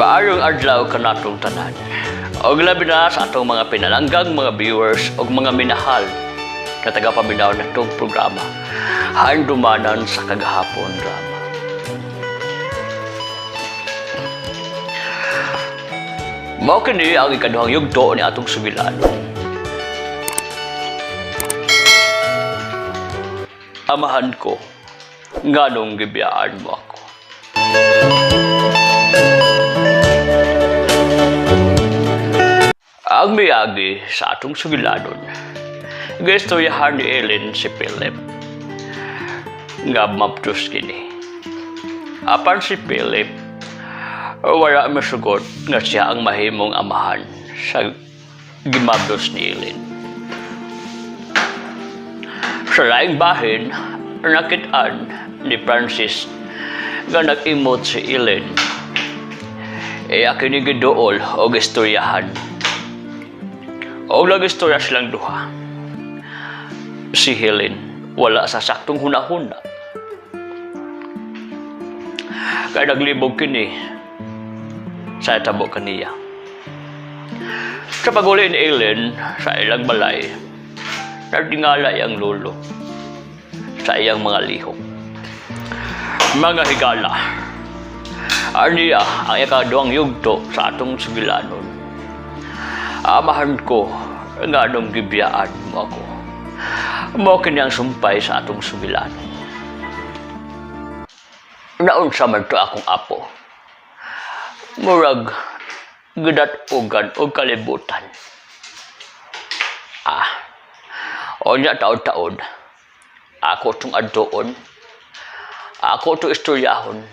Maayong adlaw kanatong tanan. Og labi na sa atong mga pinalanggang mga viewers og mga minahal na tagapaminaw na itong programa Handumanan sa Kagahapon Drama. Mao kini ang ikaduhang yugto ni atong subilano. Amahan ko, nganong gibiyaan mo ako. Ang miyagi sa atong sugilanon, gaistoryahan ni Ellen si Philip. Nga maptos kini. Apan si Philip, wala masugot nga siya ang mahimong amahan sa gimabdos ni Ellen. Sa laing bahin, nakitaan ni Francis nga nag-imot si Ellen. Iya kini giduol o gistoryahan. O nag-istorya silang duha. Si Helen wala sa saktong hunahuna. Kaya naglibog kini sa tabo kaniya. Sa paguli ni Ellen sa ilang balay, nagtingalay ang lolo sa iyang mga lihok. Mga higala, aniya ang ikaduhang yugto sa atong sugilanon. Amahan ko, nga nung gibiyaan mo ako. Mao kini ang sumpay sa atong sugilanon. Naunsa man to akong apo. Murag gidat-ugan o kalibutan. O niya taon-taon, ako itong addoon, ako itong istoryahon.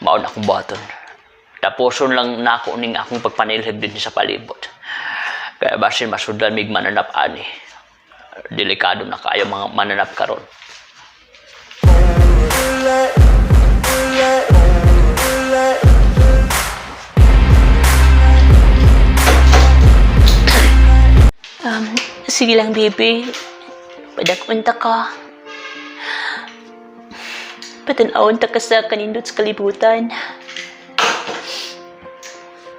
Maon akong baton. Taposon lang nako ning akong pagpanilhig din sa palibot. Kaya basin masudan mig mananap ani. Delikado na kayo mga mananap karon. Sige lang, baby. Padakunta ka. Patanawon ta ka sa kanindot sa kalibutan.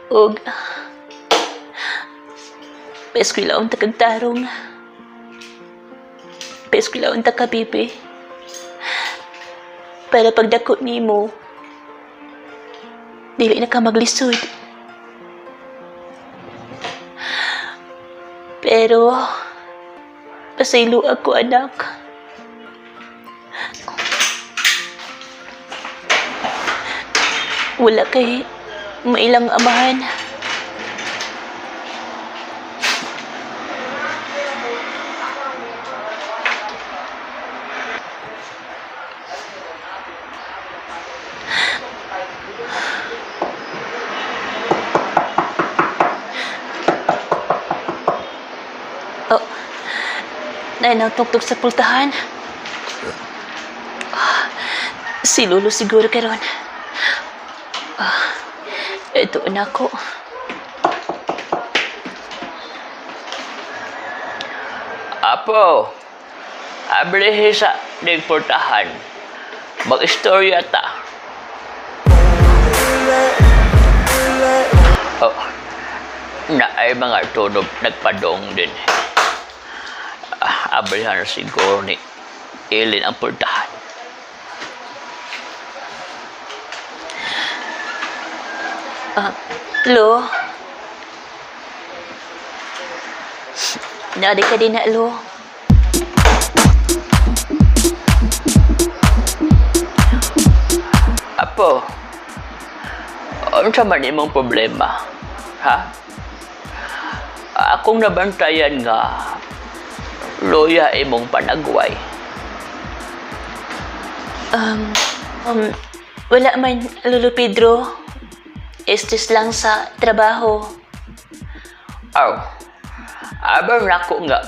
Og paeskwilaon ta kag tarong. Paeskwilaon ta ka, baby. Para pagdako nimo, dili na ka maglisod. Pero pasaylo ako, anak. Wala kay mailang amahan. Oh, nainatugtog sa pultahan. Si Lolo siguro karon. Ito anak ko. Apo, ablihi sa nagportahan. Mag-istorya ta. Oh, na ay mga tunog nagpadong din. Ablihan na siguro ni Ellen ang portahan. Lo. Naadik ka din na, Lo. Apo, ano sa man imong problema? Ha? Akong nabantayan nga loya imong panagway. Wala man, Lolo Pedro. Estes lang sa trabaho. Aw, abang nako nga.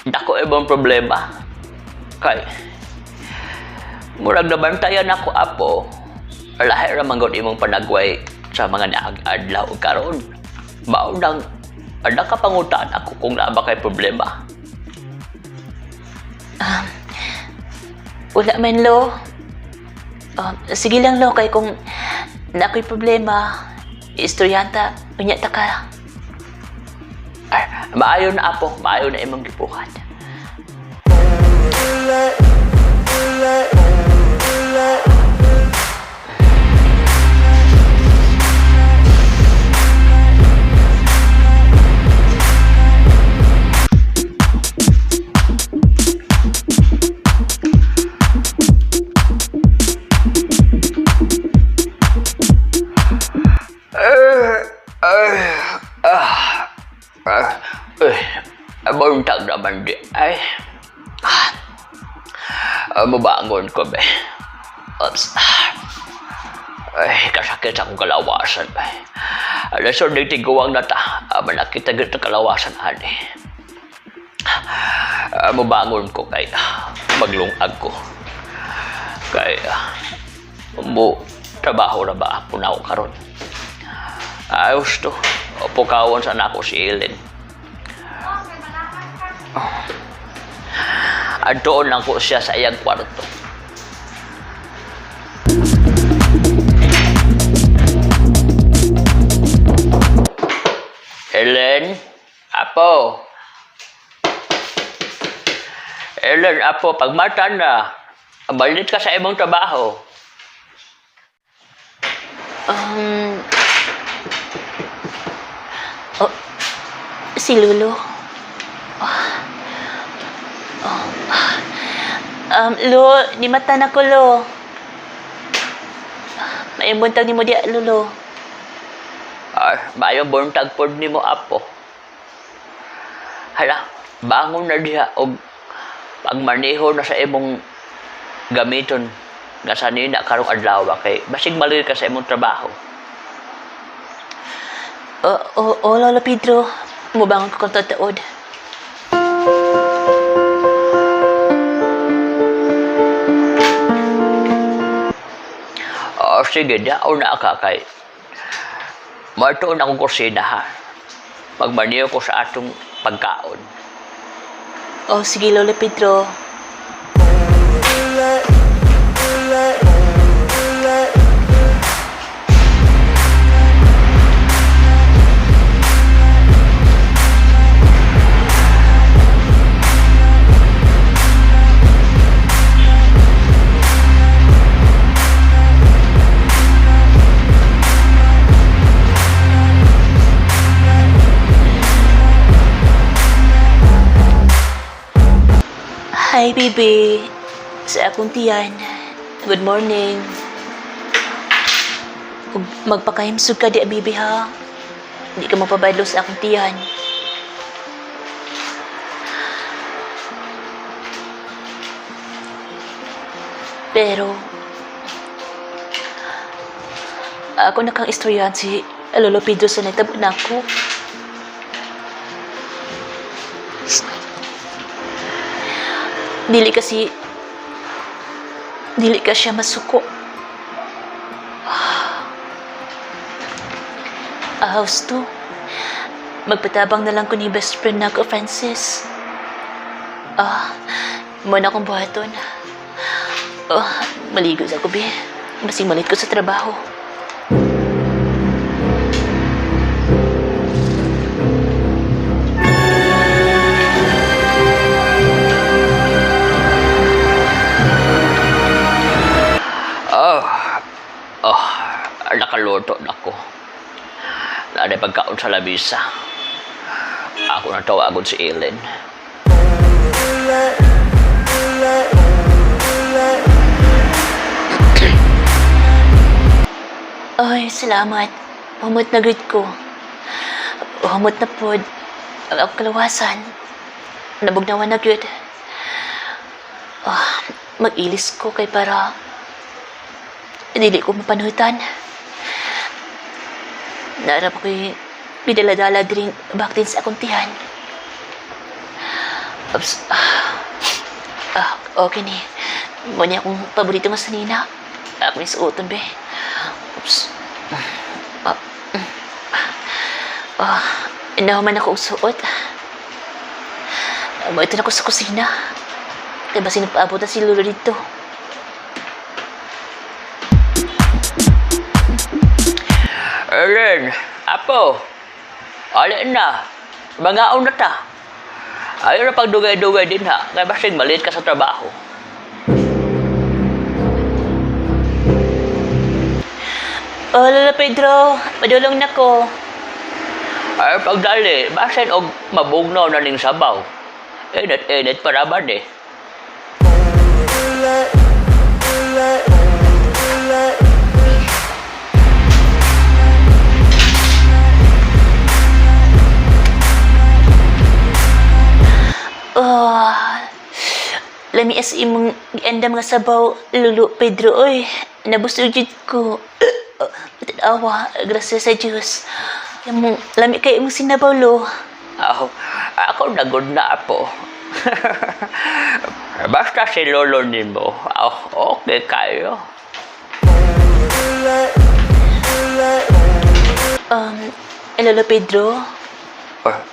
Dako ibang problema. Kay, murag nabantayan ako, apo. Lahi ramang gud imong panagway sa mga naag-adlaw karon. Mao nang nakapangutan ako kung naa ba kay problema. Wala man, Lo. Sige lang, Lo, kay kung na ako'y problema, istoryanta, unya ta ka. Ay, maayo na apo, maayo na imong gipuhan. Buntag naman di ay. Mabangon ko be. Oops. Ay, kasakit akong kalawasan be. Alasod ng tiguang na ta. Manakita gito kalawasan ani. Mabangon ko kay maglungag ko. Kay trabaho na ba po na ako karon. Ayos to. Pukawan sana ako si Ellen. Doon lang ko siya sa iyang kwarto. Ellen? Apo? Ellen, apo, pagmata na. Balik ka sa imong trabaho. Si Lolo. Lo, ni mata na ko, Lo. May buntag ni mo diya, Lolo. Mayong buntag pod ni mo, apo. Hala, bangon na diha og pagmaneho na sa imong gamiton nga sanina karong adlaw kay basig malir ka sa imong trabaho. Lolo Pedro. Mubangon ko kung tataod. Sige, daon na ka kay matuon akong kusina ha. Magmaniyo ko sa atong pagkaon. Sige, Lolo Pedro. Hi, baby. Sa akong tiyan. Good morning. Ug magpakahimsog ka di, baby, ha? Hindi ka mapabadlo sa akong tiyan. Pero, ako na kang istoryahan si Lolo Pedro sa nagtabo na ako. Dili ka siya masuko. Ahaws to. Magpatabang na lang ko ni best friend na ko, Francis. Muna akong buhaton. Maligo sa kubi. Masing malit ko sa trabaho. Nakaluto na ko. Naanay pagkaon sa labisa. Ako na tawagon si Ellen. Ay, salamat. Humot na grid ko. Humot na pod. Ang akong kalawasan. Nabugnawan na grid. Mag-ilis ko kay para dili ko mapanutan. Naarap ako'y pidaladala din baktin sa akong tiyan. Oops. Okay ni. Muna akong paborito nga sanina. Ako ni suoton, be. Oops. Nahuman ako suot. Ito na ako sa kusina. Kaya ba sinagpaabot na si Lolo dito? Ellen, apo, alin na. Bangaon na ta. Ayaw na pagdugay-dugay din ha. Kaya basig maliit ka sa trabaho. Oh, Lola Pedro, padulong na ko. Ay pagdali, basin og mabugnaw na ning sabaw. Init para ba de? Oh, lami as imong giandam nga sabaw, Lolo Pedro, oy. Nabusog jud ko. Awa, grasya sa Diyos. Lami kay imong sinabaw, lo. Ako nagod na po. Basta si lolo nimo. Okay kayo. Lolo Pedro,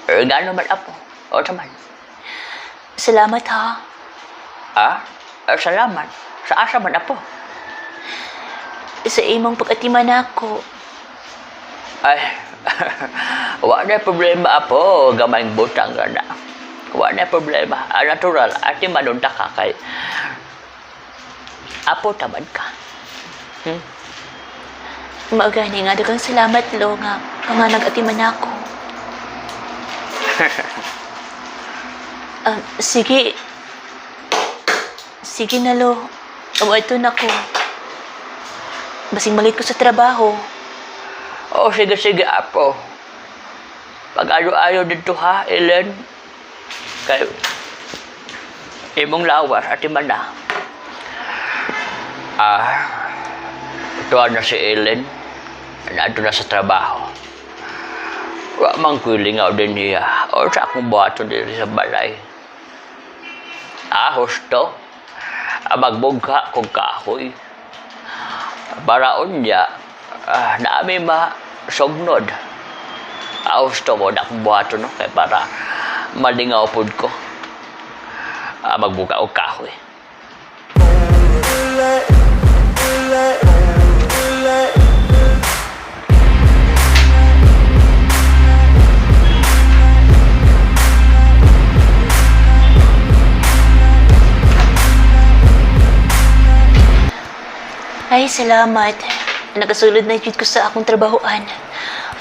Gano man apo? O naman. salamat ha. Salamat. Sa asa man apo? Sa imong pag-atiman ako. Ay, wala na problema apo. Gamayng butang ka na. Wala na problema. Natural. Ati manunta ka kay apo tamad ka. Maugani nga, dagang salamat, lo, nga nag-atiman ako. Sige. Sige na, lo. Ito na ko. Basing malit ko sa trabaho. Sige, apo. Pag-ayo-ayo dito ha, Ellen. Kay imong lawas, ati man na. Tuwa na si Ellen. Nandito na sa trabaho. Wa mang kulingaw din niya. O sa akong buhaton din sa balay. Husto. Magbugka kong kahoy. Baraon niya. Naami masugnod. Husto mo na akong buhaton no? Kaya para malingaw po ko. Magbuka kong kahoy. Ay, salamat. Nagasulod na jud ko sa akong trabahoan.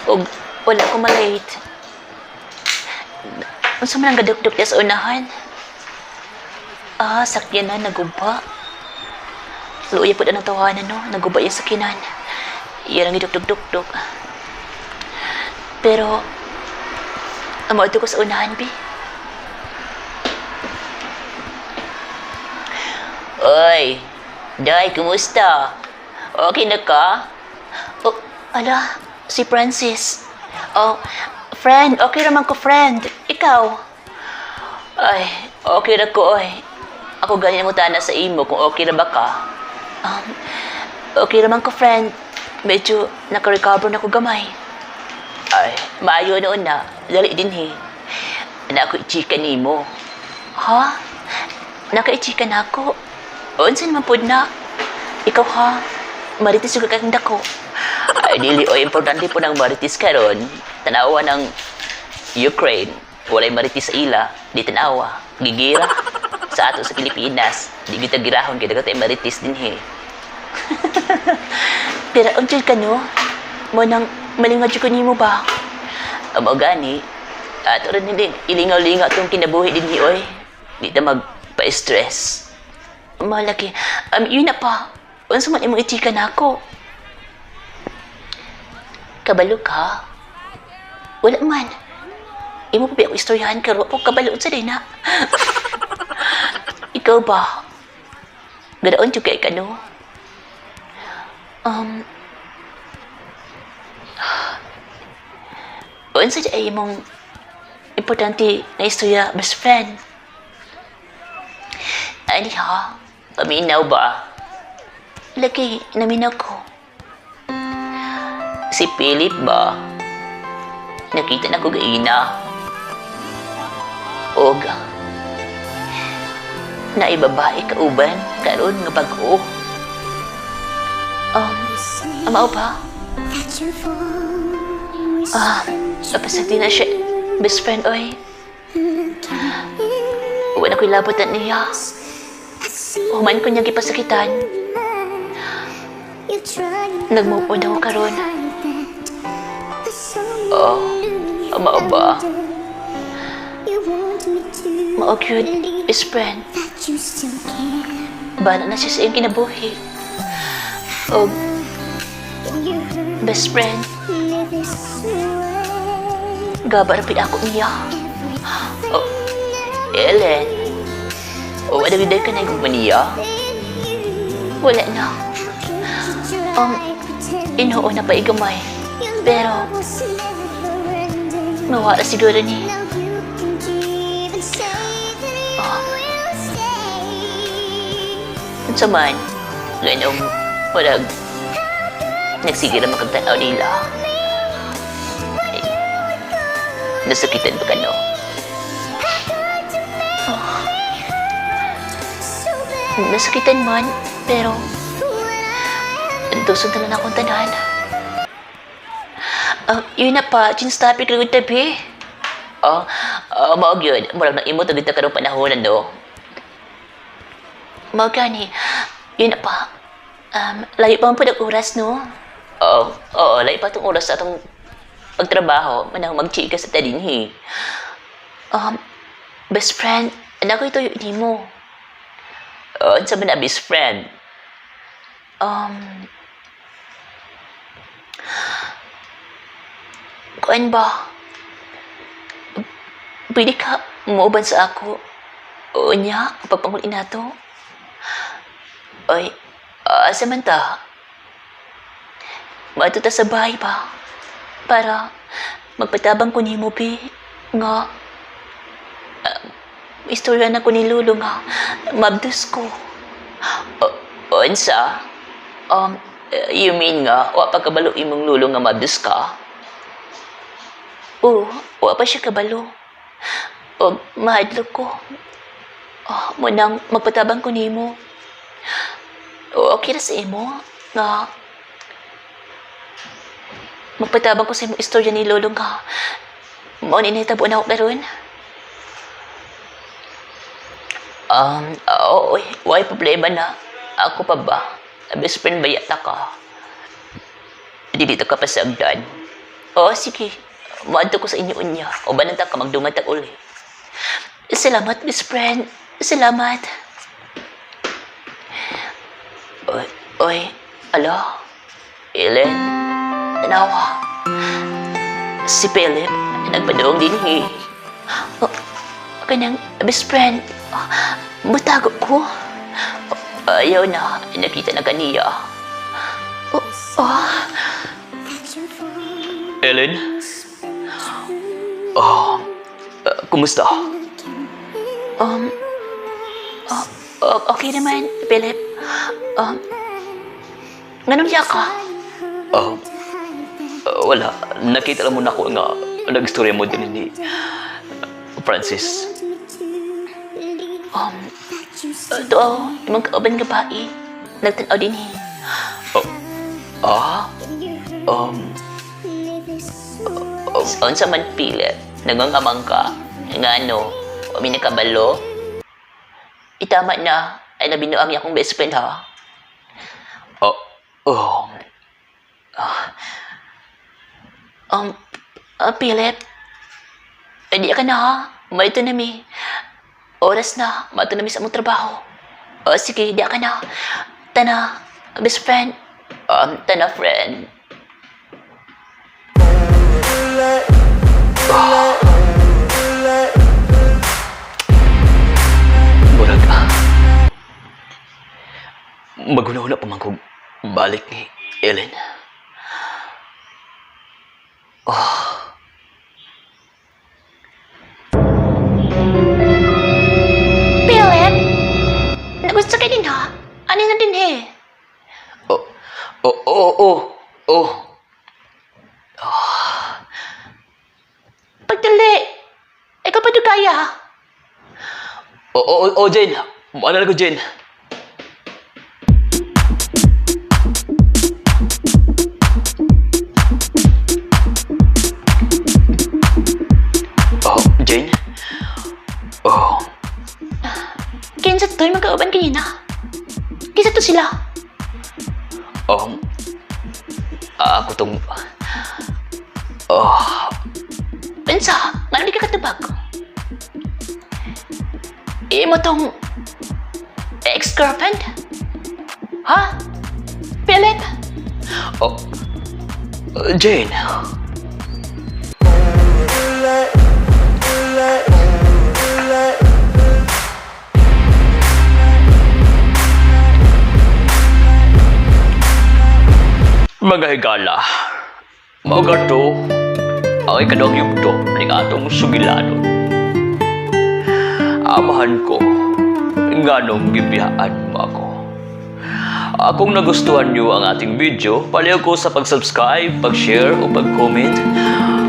O wala ko malate. Unsa man ang gadukduk sa unahan? Sakyan na, naguba. Luya po na ng tawanan, no? Naguba yung sakinan. Iyan ang idukduk-dukduk. Pero, amauto ko sa unahan, Bi. Oy, Day, kumusta? Okay na ka? Oh, ala, si Francis. Oh, friend, okay naman ko, friend. Ikaw? Ay, okay na ko, oy. Ako ganyan mo tana sa imo kung okay na ba ka? Okay naman ko, friend. Medyo naka-recover na ko gamay. Ay, maayo noon na. Dali din, he. Na ako i-chika ni mo. Ha? Naka-i-chika na ako? Unsan naman po na? Ikaw ha? Maritis yung kakanda ko. Ay, dili o importante po ng maritis karon. Tanawa ng Ukraine. Walay maritis sa ila. Di tanawa. Gigira. Sa ato sa Pilipinas. Di kita girahon kaya dagat ay maritis din he. Pero ang chill ka no? Mo nang malingad yung kanimo ba? Amo gani. Ato rin din. Ilingaw-lingaw itong kinabuhi din he oy. Di ta magpa-stress. Malaki. Yun na pa. Unsa man imong ichika na ako? Kabalo ka? Wala man. Imo pa ba ako istoryahan ka? Po kabalo sa din na. Ikaw ba? Gadaon yung kay ka, no? Unsa di ay imong importante na istorya, best friend? Ani ha? Paminaw ba? Lagi, naminaw ko. Si Philip ba? Nakita na ko gaina. Og, naibabae ka uban, karon nga bag-o. Amao ba? Napasagdi na siya. Best friend, oy. Wala ko'y labutan niya. Human ko niya gipasakitan. Nag-move on ako karon. Mao ba? Mao gyud, best friend. Bana na siya sa iyong kinabuhi. O, best friend. Gabarapin ako niya. Ellen. Wala gid ka na igugma niya? Wala na. Inuo na pa igamay. Pero, mawala siguro ni. Sa man, ganong walang nagsigira makagtanaw nila. Nasakitan ba ka, no? Nasakitan man, pero dusunod na akong tanan. Yun na pa, chins topic lang yung tabi. Maog yun. Murag na imo tagit na karong panahon, no? Maog gani. Yun na pa. Layo pa man po ng oras, no? Oo, layo pa itong oras sa itong pagtrabaho. Manang mag-chika sa tadinhi. Best friend, anak ko ito yung ini mo. Ano sabi na best friend? Kuan ba? Pwede ka umuuban sa ako? O niya, pagpangulin na to? Ay, samanta. Matuta sa bahay ba? Para magpatabang ko ni mo, Pi. Nga, istorya na ko ni Lolo nga, mabdus ko. Onsa? You mean nga, wapagkabalo imong Lolo nga mabdus ka? Oo, wa pa siya kabalo. O, mahadlok ko. Munang magpatabang ko nimo. O, okay na sa imo nga magpatabang ko sa imo istorya ni Lolo nga mao ni nahitabo na ako karon. Why problema na? Ako pa ba? Best friend ba yata ka? Dito ka pa sa agdan. Sige. Maadto ko sa inyo unya. O ba nanta ka magdumatag uli? Salamat, best friend. Salamat. Ala? Ellen? Tanawa? Si Philip, nagpadoong din Kanyang best friend. Butago ko. Ayaw na. Nakita na kaniya. Ellen? Kumusta? Okay naman, Philip. Ganun siya ka? Wala. Nakita lang mo na ako nga nag-istorya mo din ni Francis. Imang kauban nga bae. Nagtanaw din Unsa man Philip, nagangamang ka, nga kami nakabalo. Itama na, ay nabinuang niya akong best friend, ha? Philip, di ka na, ha? Maito na mi. Oras na, maito na mi sa mong trabaho. Sige, di ka na. Tana, best friend. Tana, friend. Murag maghuna-huna pa man kong balik ni Ellen. Philip? Nagusto ka din, ha? Ano na din, Pagdali. Ikaw pa doon kaya, ha? Jen. Maana na ko, Jen. sila? Oh, ako tong... Oh, Unsa? Nga di ka katubag? Imo tong ex-girlfriend? Ha? Philip? oh, Jane. Mga higala, mauga to ang ikadawang yugto ng atong sugilanon. Amahan ko, nganong gibiyaan mo ako. Kung nagustuhan nyo ang ating video, paliw ko sa pag-subscribe, pag-share o pag-comment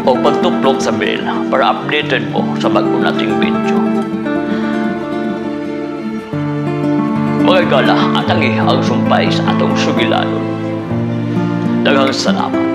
o pagtuplok sa bell para updated mo sa bago nating video. Mga higala, atangi ang sumpay sa atong sugilanon. Daghang salamat.